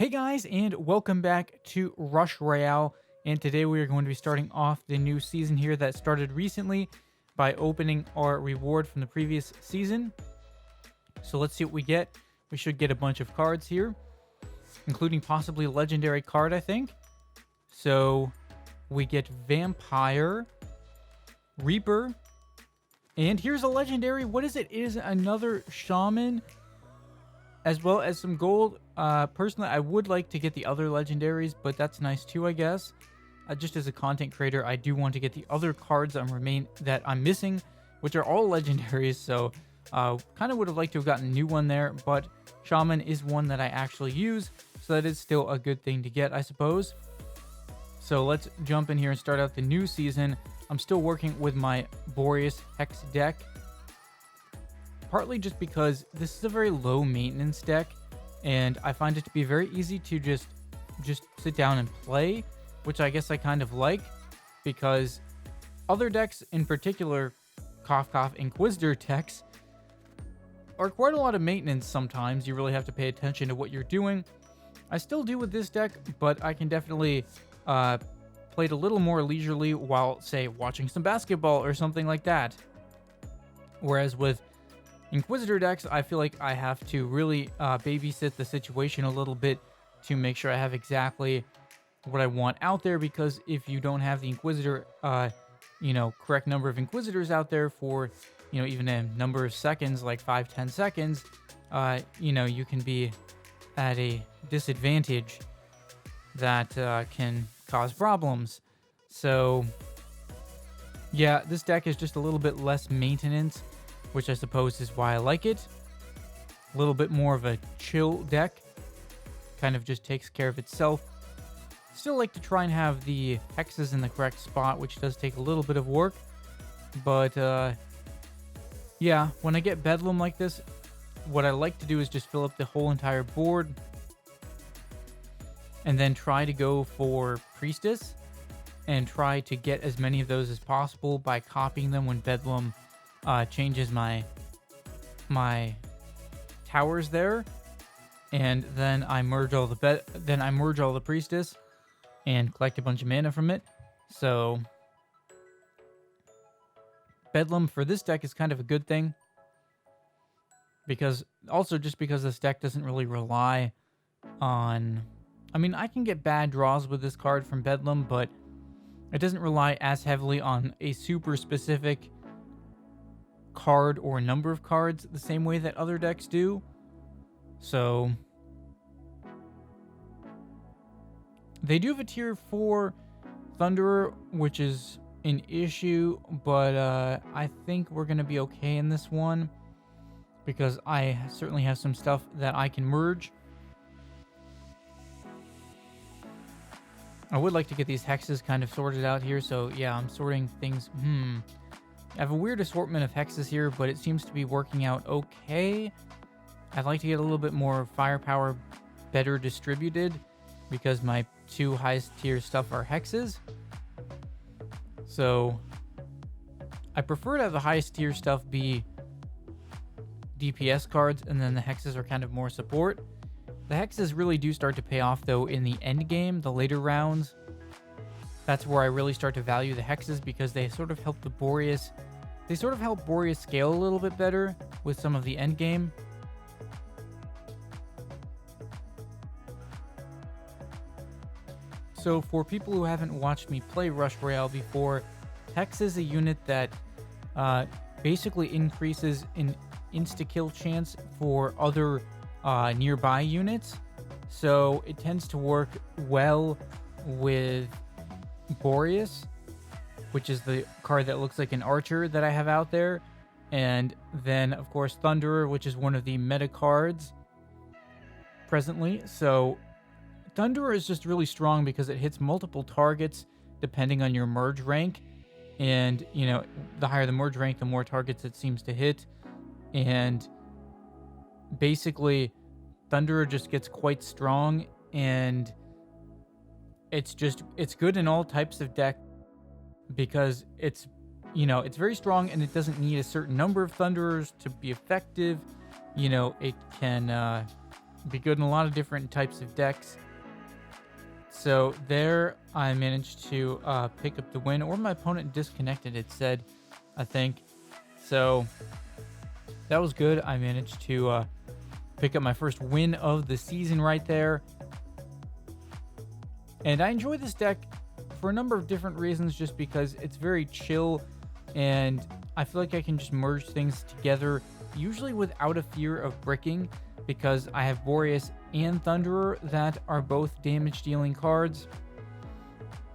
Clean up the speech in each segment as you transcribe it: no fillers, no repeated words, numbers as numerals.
Hey guys, and welcome back to Rush Royale. And today we are going to be starting off the new season here that started recently by opening our reward from the previous season. So let's see what we get. We should get a bunch of cards here, including possibly a legendary card, I think. So we get Vampire, Reaper, and here's a legendary. What is it? It is another Shaman, as well as some gold. Personally, I would like to get the other legendaries, but that's nice too, I guess. Just as a content creator, I do want to get the other cards that I'm missing, which are all legendaries. So, kind of would have liked to have gotten a new one there, but Shaman is one that I actually use, so that is still a good thing to get, I suppose. So let's jump in here and start out the new season. I'm still working with my Boreas Hex deck, partly just because this is a very low maintenance deck, and I find it to be very easy to just sit down and play, which I guess I kind of like, because other decks, in particular, cough cough Inquisitor decks, are quite a lot of maintenance sometimes. You really have to pay attention to what you're doing. I still do with this deck, but I can definitely play it a little more leisurely while, say, watching some basketball or something like that. Whereas with Inquisitor decks, I feel like I have to really babysit the situation a little bit to make sure I have exactly what I want out there, because if you don't have the Inquisitor, correct number of Inquisitors out there for, even a number of seconds, like 5-10 seconds, you can be at a disadvantage that can cause problems. So, yeah, this deck is just a little bit less maintenance, which I suppose is why I like it. A little bit more of a chill deck. Kind of just takes care of itself. Still like to try and have the hexes in the correct spot, which does take a little bit of work. But, yeah, when I get Bedlam like this, what I like to do is just fill up the whole entire board, and then try to go for Priestess, and try to get as many of those as possible by copying them when Bedlam changes my towers there, and then I merge all the Priestess and collect a bunch of mana from it. So Bedlam for this deck is kind of a good thing, because this deck doesn't really rely on, I can get bad draws with this card from Bedlam, but it doesn't rely as heavily on a super specific card or number of cards the same way that other decks do. So they do have a tier 4 Thunderer, which is an issue, but I think we're going to be okay in this one, because I certainly have some stuff that I can merge. I would like to get these hexes kind of sorted out here, so yeah, I'm sorting things. I have a weird assortment of hexes here, but it seems to be working out okay. I'd like to get a little bit more firepower better distributed, because my two highest tier stuff are hexes. So I prefer to have the highest tier stuff be DPS cards, and then the hexes are kind of more support. The hexes really do start to pay off, though, in the end game, the later rounds. That's where I really start to value the hexes, because they sort of help the Boreas. They sort of help Boreas scale a little bit better with some of the end game. So for people who haven't watched me play Rush Royale before, Hex is a unit that basically increases an insta-kill chance for other nearby units. So it tends to work well with Boreas, which is the card that looks like an archer that I have out there. And then, of course, Thunderer, which is one of the meta cards presently. So Thunderer is just really strong because it hits multiple targets depending on your merge rank. And, the higher the merge rank, the more targets it seems to hit. And basically, Thunderer just gets quite strong, and it's good in all types of deck, because it's very strong, and it doesn't need a certain number of Thunderers to be effective. It can be good in a lot of different types of decks. So there I managed to pick up the win, or my opponent disconnected, it said, I think. So that was good. I managed to pick up my first win of the season right there. And I enjoy this deck for a number of different reasons, just because it's very chill and I feel like I can just merge things together, usually without a fear of bricking, because I have Boreas and Thunderer that are both damage dealing cards.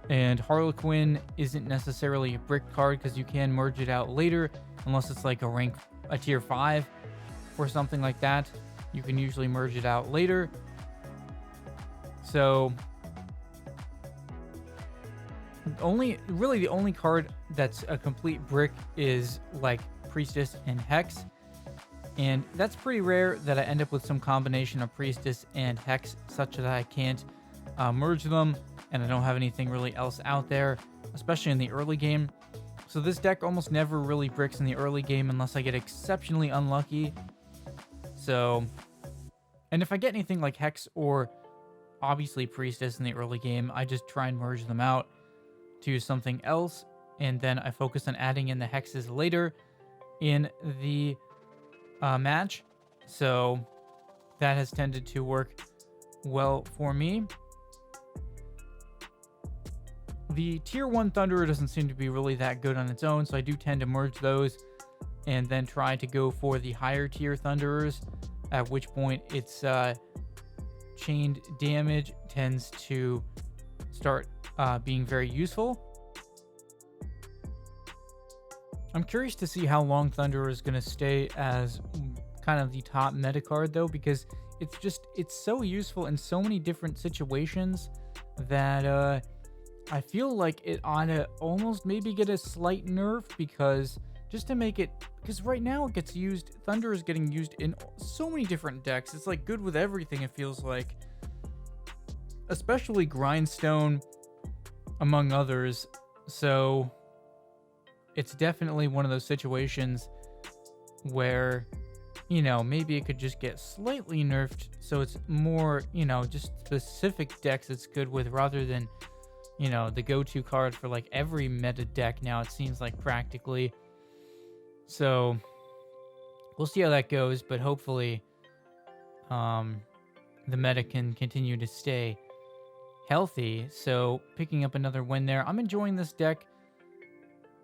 And Harlequin isn't necessarily a brick card because you can merge it out later, unless it's like a tier 5 or something like that. You can usually merge it out later. So the only card that's a complete brick is like Priestess and Hex. And that's pretty rare that I end up with some combination of Priestess and Hex such that I can't merge them, and I don't have anything really else out there, especially in the early game. So this deck almost never really bricks in the early game unless I get exceptionally unlucky. So, and if I get anything like Hex or obviously Priestess in the early game, I just try and merge them out to something else, and then I focus on adding in the Hexes later in the match. So that has tended to work well for me. The tier 1 Thunderer doesn't seem to be really that good on its own, so I do tend to merge those and then try to go for the higher tier Thunderers, at which point its chained damage tends to start being very useful. I'm curious to see how long Thunderer is going to stay as kind of the top meta card, though, because it's so useful in so many different situations that I feel like it ought to almost maybe get a slight nerf, because just to make it, because right now it gets used, Thunder is getting used in so many different decks. It's like good with everything, it feels like, especially Grindstone among others. So it's definitely one of those situations where, you know, maybe it could just get slightly nerfed so it's more, you know, just specific decks it's good with, rather than, you know, the go-to card for like every meta deck now, it seems like, practically. So we'll see how that goes, but hopefully the meta can continue to stay healthy. So picking up another win there. I'm enjoying this deck,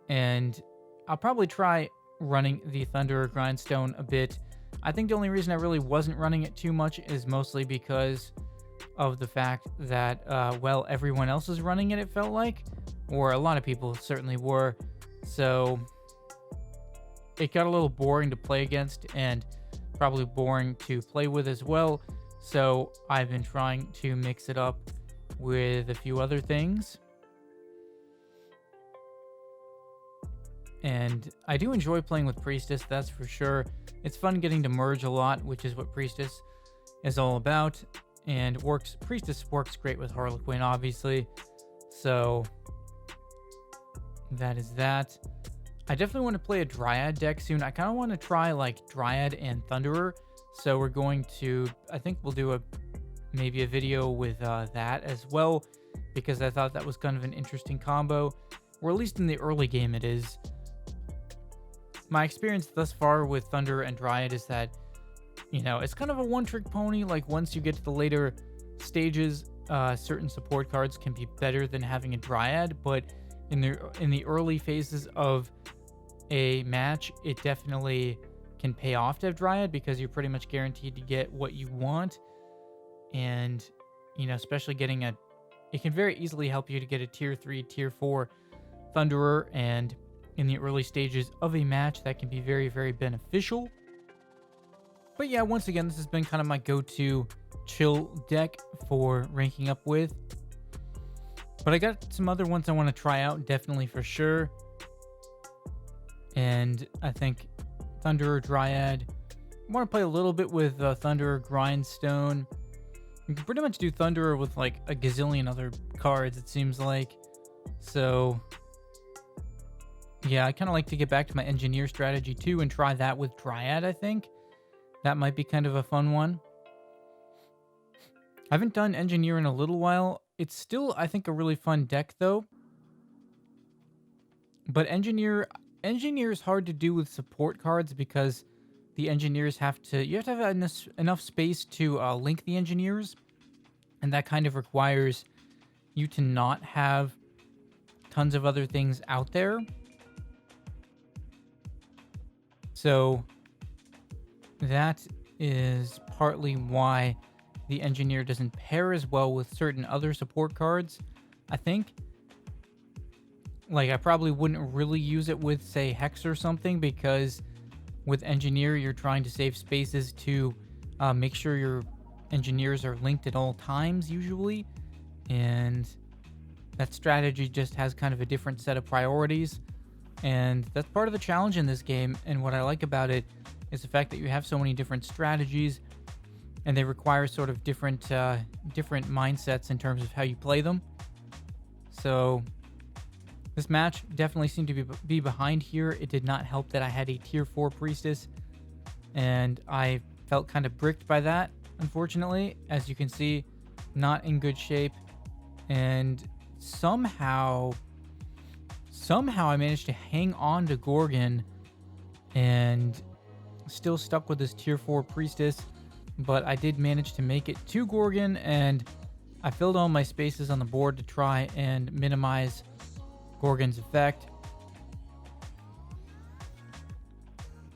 and I'll probably try running the Thunderer Grindstone a bit. I think the only reason I really wasn't running it too much is mostly because of the fact that, well, everyone else is running it, it felt like, or a lot of people certainly were. So it got a little boring to play against, and probably boring to play with as well. So I've been trying to mix it up with a few other things. And I do enjoy playing with Priestess, that's for sure. It's fun getting to merge a lot, which is what Priestess is all about. And Priestess works great with Harlequin, obviously. So that is that. I definitely want to play a Dryad deck soon. I kind of want to try like Dryad and Thunderer. So we're going to, I think we'll do maybe a video with that as well, because I thought that was kind of an interesting combo, or at least in the early game it is. My experience thus far with Thunder and Dryad is that, you know, it's kind of a one-trick pony. Like, once you get to the later stages, certain support cards can be better than having a Dryad, but in the early phases of a match, it definitely can pay off to have Dryad, because you're pretty much guaranteed to get what you want. And, you know, especially it can very easily help you to get a tier 3, tier 4 Thunderer, and in the early stages of a match, that can be very, very beneficial. But yeah, once again, this has been kind of my go-to chill deck for ranking up with. But I got some other ones I want to try out, definitely, for sure. And I think Thunderer, Dryad. I want to play a little bit with Thunderer, Grindstone. You can pretty much do Thunderer with like a gazillion other cards, it seems like. So yeah, I kind of like to get back to my Engineer strategy too and try that with Dryad, I think. That might be kind of a fun one. I haven't done Engineer in a little while. It's still, I think, a really fun deck, though. But Engineer is hard to do with support cards because the Engineers you have to have enough space to link the Engineers, and that kind of requires you to not have tons of other things out there. So that is partly why the Engineer doesn't pair as well with certain other support cards, I think. Like, I probably wouldn't really use it with, say, Hex or something, because with Engineer, you're trying to save spaces to make sure your Engineers are linked at all times, usually. And that strategy just has kind of a different set of priorities. And that's part of the challenge in this game. And what I like about it is the fact that you have so many different strategies, and they require sort of different mindsets in terms of how you play them. So this match definitely seemed to be behind here. It did not help that I had a tier 4 priestess, and I felt kind of bricked by that, unfortunately. As you can see, not in good shape. And somehow I managed to hang on to Gorgon and still stuck with this tier 4 priestess. But I did manage to make it to Gorgon, and I filled all my spaces on the board to try and minimize Gorgon's effect.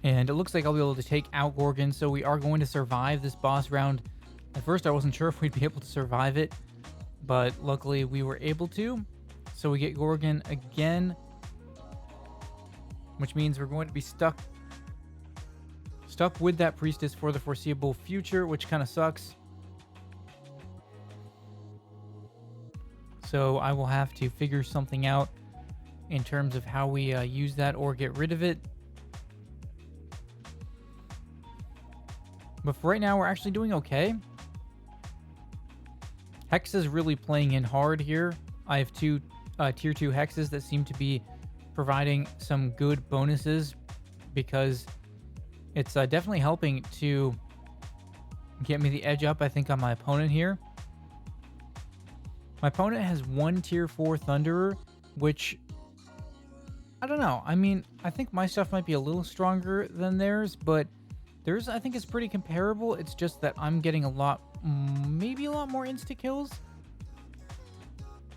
And it looks like I'll be able to take out Gorgon, so we are going to survive this boss round. At first, I wasn't sure if we'd be able to survive it, but luckily we were able to. So we get Gorgon again, which means we're going to be stuck with that priestess for the foreseeable future, which kind of sucks. So I will have to figure something out in terms of how we use that or get rid of it. But for right now, we're actually doing okay. Hex is really playing in hard here. I have two tier 2 hexes that seem to be providing some good bonuses, because it's definitely helping to get me the edge up, I think, on my opponent here. My opponent has one tier 4 Thunderer, which, I don't know. I mean, I think my stuff might be a little stronger than theirs, but theirs, I think, is pretty comparable. It's just that I'm getting maybe a lot more insta-kills.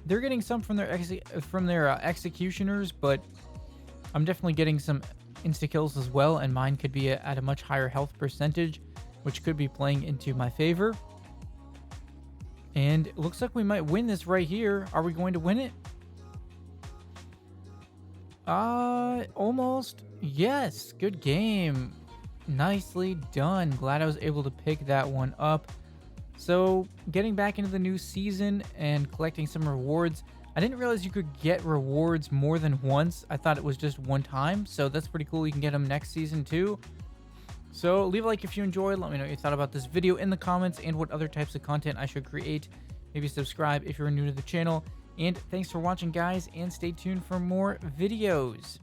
They're getting some from their executioners, but I'm definitely getting some insta-kills as well, and mine could be at a much higher health percentage, which could be playing into my favor. And it looks like we might win this right here. Are we going to win it? Almost. Yes, good game. Nicely done. Glad I was able to pick that one up. So, getting back into the new season and collecting some rewards. I didn't realize you could get rewards more than once. I thought it was just one time, so that's pretty cool. You can get them next season too. So leave a like if you enjoyed. Let me know what you thought about this video in the comments and what other types of content I should create. Maybe subscribe if you're new to the channel. And thanks for watching, guys, and stay tuned for more videos.